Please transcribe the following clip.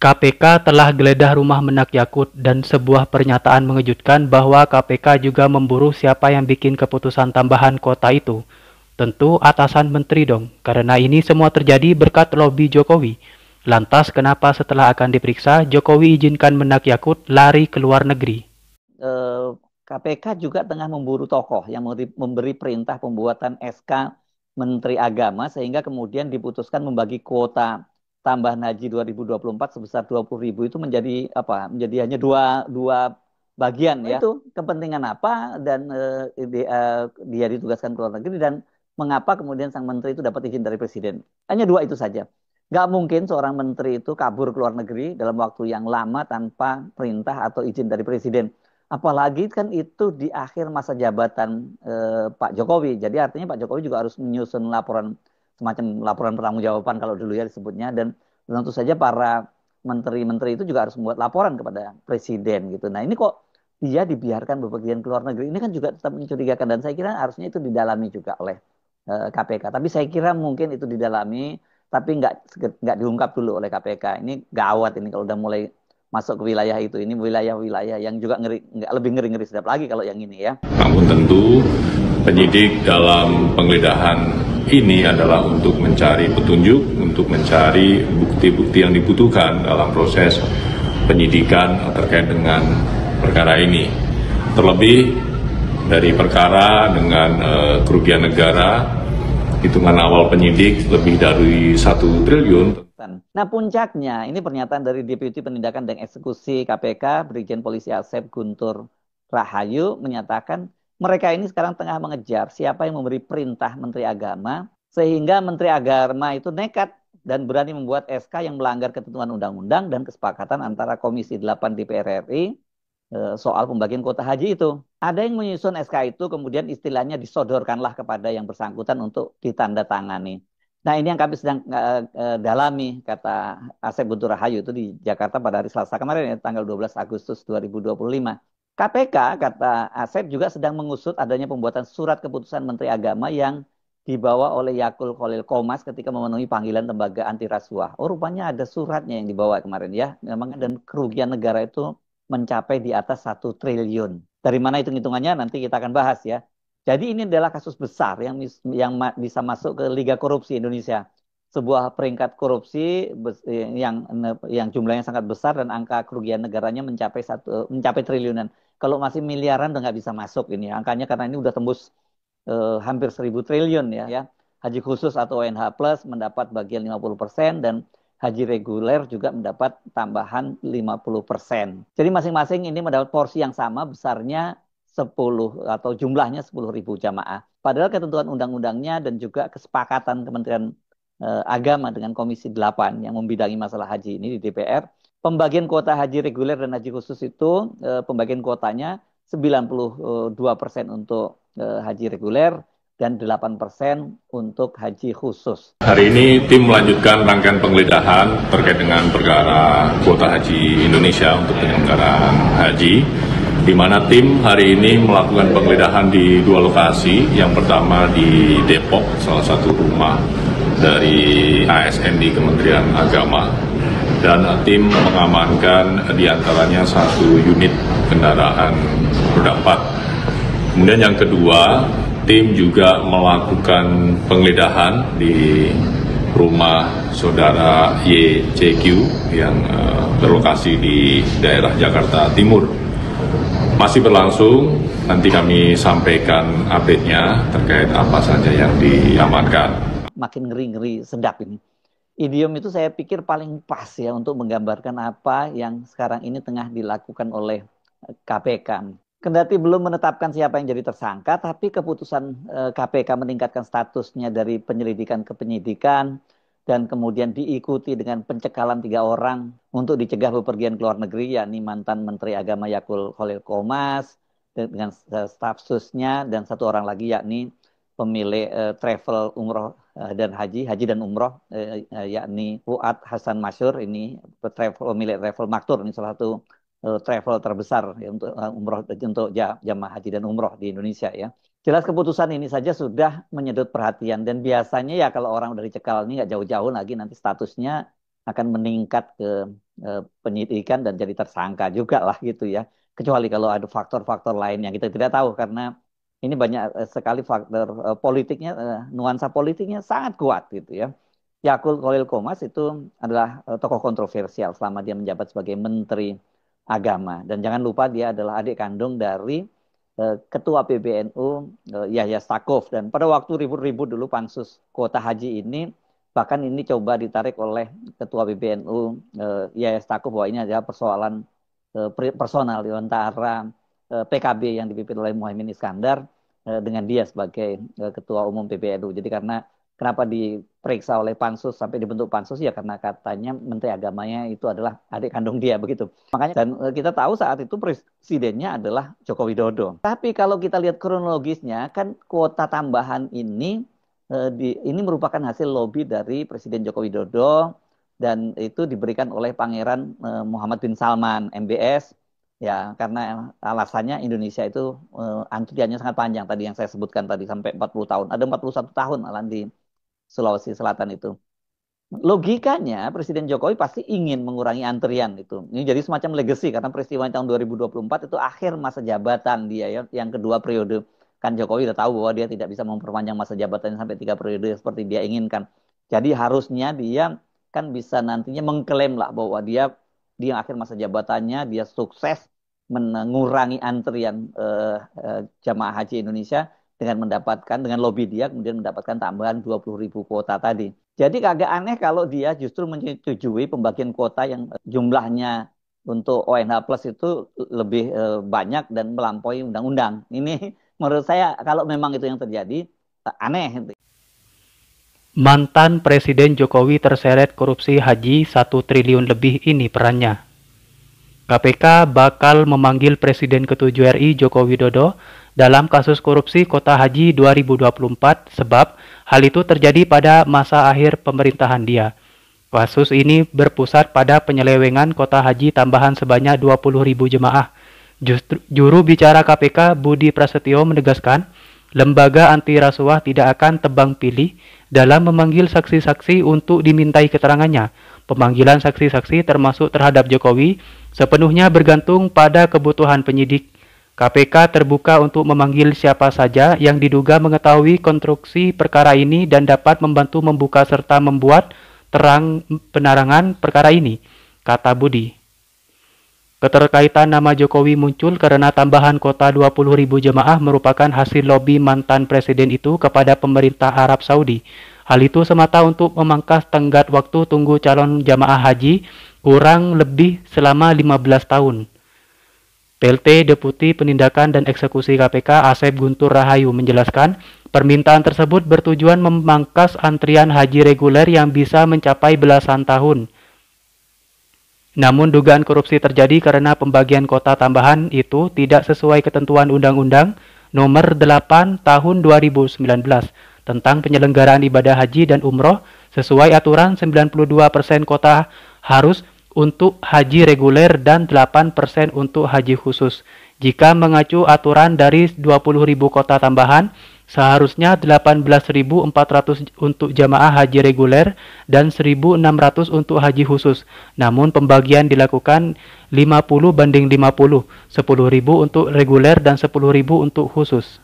KPK telah geledah rumah Menak Yakut dan sebuah pernyataan mengejutkan bahwa KPK juga memburu siapa yang bikin keputusan tambahan kota itu. Tentu atasan menteri dong, karena ini semua terjadi berkat lobi Jokowi. Lantas kenapa setelah akan diperiksa, Jokowi izinkan Menak Yakut lari ke luar negeri? KPK juga tengah memburu tokoh yang memberi perintah pembuatan SK Menteri Agama sehingga kemudian diputuskan membagi kuota tambahan haji 2024 sebesar 20.000 itu menjadi apa? Menjadi hanya dua bagian ya. Itu kepentingan apa dan dia ditugaskan ke luar negeri dan mengapa kemudian sang menteri itu dapat izin dari presiden. Hanya dua itu saja. Nggak mungkin seorang menteri itu kabur ke luar negeri dalam waktu yang lama tanpa perintah atau izin dari presiden. Apalagi kan itu di akhir masa jabatan Pak Jokowi. Jadi artinya Pak Jokowi juga harus menyusun laporan semacam laporan pertanggungjawaban kalau dulu ya disebutnya dan tentu saja para menteri-menteri itu juga harus membuat laporan kepada presiden gitu. Nah ini kok dia dibiarkan bepergian ke luar negeri ini kan juga tetap mencurigakan dan saya kira harusnya itu didalami juga oleh KPK. Tapi saya kira mungkin itu didalami tapi nggak diungkap dulu oleh KPK. Ini gawat ini kalau udah mulai masuk ke wilayah itu. Ini wilayah-wilayah yang juga lebih ngeri-ngeri sedap lagi kalau yang ini ya. Namun tentu penyidik dalam penggeledahan ini adalah untuk mencari petunjuk, untuk mencari bukti-bukti yang dibutuhkan dalam proses penyidikan terkait dengan perkara ini. Terlebih dari perkara dengan kerugian negara, hitungan awal penyidik lebih dari 1 triliun. Nah puncaknya ini pernyataan dari Deputi Penindakan dan Eksekusi KPK Brigjen Polisi Asep Guntur Rahayu menyatakan mereka ini sekarang tengah mengejar siapa yang memberi perintah Menteri Agama sehingga Menteri Agama itu nekat dan berani membuat SK yang melanggar ketentuan undang-undang dan kesepakatan antara Komisi 8 DPR RI soal pembagian kuota haji itu. Ada yang menyusun SK itu kemudian istilahnya disodorkanlah kepada yang bersangkutan untuk ditandatangani. Nah ini yang kami sedang dalami, kata Asep Guntur Rahayu itu di Jakarta pada hari Selasa kemarin ya, tanggal 12 Agustus 2025. KPK, kata Asep, juga sedang mengusut adanya pembuatan surat keputusan Menteri Agama yang dibawa oleh Yakul Khalil Qomas ketika memenuhi panggilan lembaga anti rasuah. Oh rupanya ada suratnya yang dibawa kemarin ya. Memang dan kerugian negara itu mencapai di atas 1 triliun. Dari mana hitung-hitungannya nanti kita akan bahas ya. Jadi ini adalah kasus besar yang bisa masuk ke Liga Korupsi Indonesia. Sebuah peringkat korupsi yang jumlahnya sangat besar dan angka kerugian negaranya mencapai triliunan. Kalau masih miliaran udah nggak bisa masuk ini. Angkanya karena ini udah tembus hampir 1.000 triliun ya. Haji khusus atau ONH plus mendapat bagian 50% dan haji reguler juga mendapat tambahan 50%. Jadi masing-masing ini mendapat porsi yang sama besarnya 10 atau jumlahnya 10.000 jamaah. Padahal ketentuan undang-undangnya dan juga kesepakatan Kementerian Agama dengan Komisi 8 yang membidangi masalah haji ini di DPR, pembagian kuota haji reguler dan haji khusus itu pembagian kuotanya 92% untuk haji reguler dan 8% untuk haji khusus. Hari ini tim melanjutkan rangkaian penggeledahan terkait dengan perkara kuota haji Indonesia untuk penyelenggaraan haji, di mana tim hari ini melakukan penggeledahan di 2 lokasi. Yang pertama di Depok, salah satu rumah dari ASN di Kementerian Agama, dan tim mengamankan diantaranya 1 unit kendaraan roda 4. Kemudian yang kedua, tim juga melakukan penggeledahan di rumah saudara YCQ yang berlokasi di daerah Jakarta Timur. Masih berlangsung, nanti kami sampaikan update-nya terkait apa saja yang diamankan. Makin ngeri-ngeri sedap ini. Idiom itu saya pikir paling pas ya untuk menggambarkan apa yang sekarang ini tengah dilakukan oleh KPK. Kendati belum menetapkan siapa yang jadi tersangka, tapi keputusan KPK meningkatkan statusnya dari penyelidikan ke penyidikan dan kemudian diikuti dengan pencekalan 3 orang untuk dicegah bepergian ke luar negeri, yakni mantan Menteri Agama Yakul Khalil Qomas dengan staf susnya dan 1 orang lagi yakni pemilik travel umroh dan haji dan umroh yakni Fuad Hasan Masyur, ini pemilik travel Maktur, ini salah satu travel terbesar ya, untuk umroh untuk jamaah haji dan umroh di Indonesia ya. Jelas keputusan ini saja sudah menyedot perhatian dan biasanya ya kalau orang udah dicekal ini nggak jauh-jauh lagi nanti statusnya akan meningkat ke penyidikan dan jadi tersangka juga lah gitu ya. Kecuali kalau ada faktor-faktor lain yang kita tidak tahu karena ini banyak sekali faktor politiknya, nuansa politiknya sangat kuat gitu ya. Yakut Khalil Qomas itu adalah tokoh kontroversial selama dia menjabat sebagai Menteri Agama. Dan jangan lupa dia adalah adik kandung dari Ketua PBNU Yahya Stakuf. Dan pada waktu ribut-ribut dulu pansus kuota haji ini, bahkan ini coba ditarik oleh Ketua PBNU Yahya Stakuf bahwa ini adalah persoalan personal di antara PKB yang dipimpin oleh Muhaimin Iskandar dengan dia sebagai Ketua Umum PBNU. Jadi karena kenapa diperiksa oleh pansus sampai dibentuk pansus ya karena katanya Menteri Agamanya itu adalah adik kandung dia begitu. Makanya dan kita tahu saat itu presidennya adalah Joko Widodo. Tapi kalau kita lihat kronologisnya kan kuota tambahan ini merupakan hasil lobby dari Presiden Joko Widodo dan itu diberikan oleh Pangeran Muhammad bin Salman MBS. Ya, karena alasannya Indonesia itu antriannya sangat panjang tadi yang saya sebutkan tadi sampai 40 tahun. Ada 41 tahun malah di Sulawesi Selatan itu. Logikanya Presiden Jokowi pasti ingin mengurangi antrian itu. Ini jadi semacam legacy karena peristiwa tahun 2024 itu akhir masa jabatan dia ya, yang kedua periode. Kan Jokowi udah tahu bahwa dia tidak bisa memperpanjang masa jabatannya sampai 3 periode seperti dia inginkan. Jadi harusnya dia kan bisa nantinya mengklaim lah bahwa dia di akhir masa jabatannya dia sukses mengurangi antrian jamaah haji Indonesia dengan lobby dia kemudian mendapatkan tambahan 20.000 kuota tadi. Jadi kagak aneh kalau dia justru menyetujui pembagian kuota yang jumlahnya untuk ONH Plus itu lebih banyak dan melampaui undang-undang. Ini menurut saya kalau memang itu yang terjadi aneh. Mantan Presiden Jokowi terseret korupsi haji 1 triliun lebih ini perannya. KPK bakal memanggil Presiden ke-7 RI Joko Widodo dalam kasus korupsi kota haji 2024 sebab hal itu terjadi pada masa akhir pemerintahan dia. Kasus ini berpusat pada penyelewengan kota haji tambahan sebanyak 20.000 jemaah. Juru bicara KPK Budi Prasetyo menegaskan, lembaga anti rasuah tidak akan tebang pilih dalam memanggil saksi-saksi untuk dimintai keterangannya. Pemanggilan saksi-saksi termasuk terhadap Jokowi sepenuhnya bergantung pada kebutuhan penyidik. KPK terbuka untuk memanggil siapa saja yang diduga mengetahui konstruksi perkara ini dan dapat membantu membuka serta membuat terang penerangan perkara ini, kata Budi. Keterkaitan nama Jokowi muncul karena tambahan kota 20.000 jemaah merupakan hasil lobi mantan presiden itu kepada pemerintah Arab Saudi. Hal itu semata untuk memangkas tenggat waktu tunggu calon jamaah haji kurang lebih selama 15 tahun. PLT Deputi Penindakan dan Eksekusi KPK Asep Guntur Rahayu menjelaskan, permintaan tersebut bertujuan memangkas antrian haji reguler yang bisa mencapai belasan tahun. Namun dugaan korupsi terjadi karena pembagian kota tambahan itu tidak sesuai ketentuan Undang-Undang Nomor 8 Tahun 2019 tentang penyelenggaraan ibadah haji dan umroh. Sesuai aturan 92% kota harus untuk haji reguler dan 8% untuk haji khusus. Jika mengacu aturan dari 20.000 kota tambahan, seharusnya 18.400 untuk jamaah haji reguler dan 1.600 untuk haji khusus. Namun pembagian dilakukan 50 banding 50, 10.000 untuk reguler dan 10.000 untuk khusus.